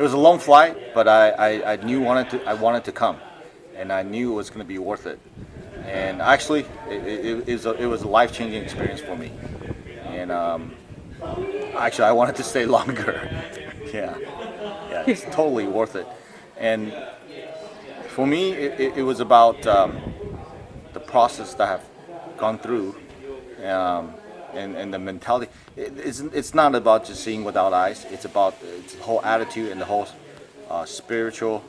it was a long flight, but I knew I wanted to come, and I knew it was going to be worth it. And actually, it was a life-changing experience for me. And actually, I wanted to stay longer. Yeah, yeah, it's totally worth it. And for me, it was about the process that I've gone through, um, and the mentality. It's not about just seeing without eyes. It's about it's the whole attitude and the whole spiritual,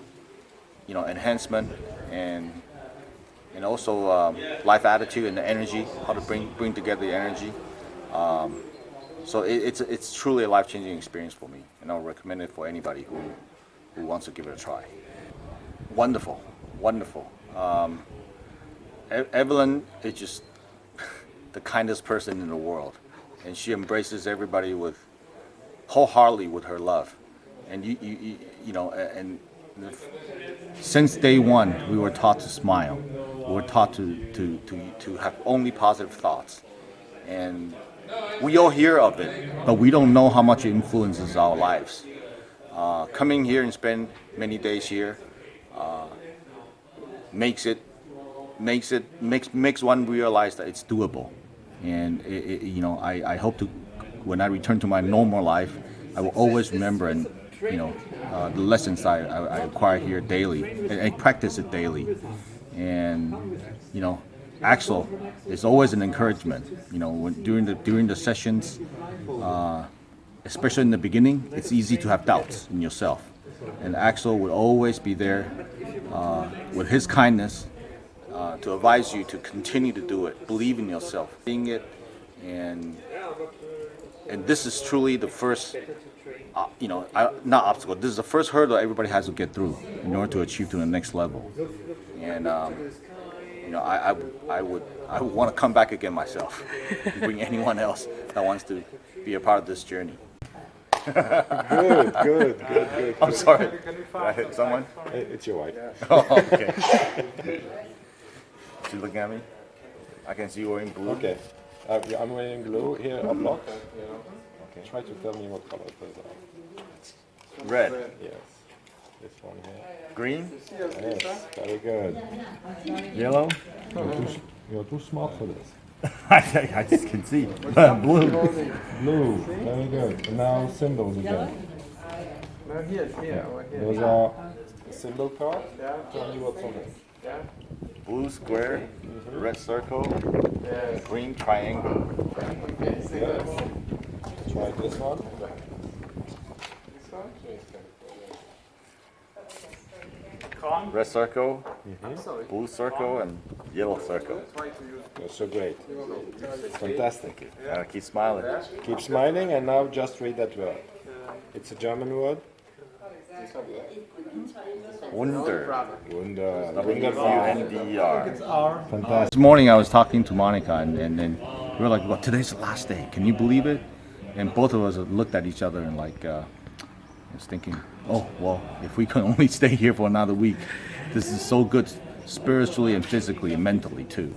enhancement and also life attitude and the energy, how to bring together the energy. So it's truly a life changing experience for me, and I'll recommend it for anybody who wants to give it a try. Wonderful, wonderful. Evelyn is just the kindest person in the world, and she embraces everybody with wholeheartedly with her love, and and since day one we were taught to smile, we were taught to have only positive thoughts, and we all hear of it, but we don't know how much it influences our lives. Coming here and spend many days here makes one realize that it's doable, and I hope to, when I return to my normal life, I will always remember and the lessons I acquire here daily, and I practice it daily, and Axel is always an encouragement. During the sessions, especially in the beginning, it's easy to have doubts in yourself, and Axel would always be there with his kindness to advise you to continue to do it, believe in yourself, being it, and this is truly the first, not obstacle. This is the first hurdle everybody has to get through in order to achieve to the next level, and I would want to come back again myself, and bring anyone else that wants to be a part of this journey. Good. I'm sorry. Did I hit someone? It's your wife. Oh, okay. She's looking at me. I can see you wearing blue. Okay. I'm wearing blue here, a block. Okay. Try to tell me what color those are. Red. Yes. This one here. Green. Yes. Very good. Yellow. You're too smart for this. I just can see. Blue. Blue. Very good. And now symbols again. No, here. Those are symbol cards. Tell me what's on it. Blue square, red circle, green triangle. Yes. Try this one. Red circle, blue circle, and yellow circle. That's so great. Fantastic. Keep smiling. Keep smiling, and now just read that word. It's a German word. Wunder. Wunder. W-U-N-D-E-R. Fantastic. This morning I was talking to Monica, and then we were like, well, today's the last day. Can you believe it? And both of us looked at each other and was thinking, oh, well, if we could only stay here for another week. This is so good spiritually and physically and mentally too.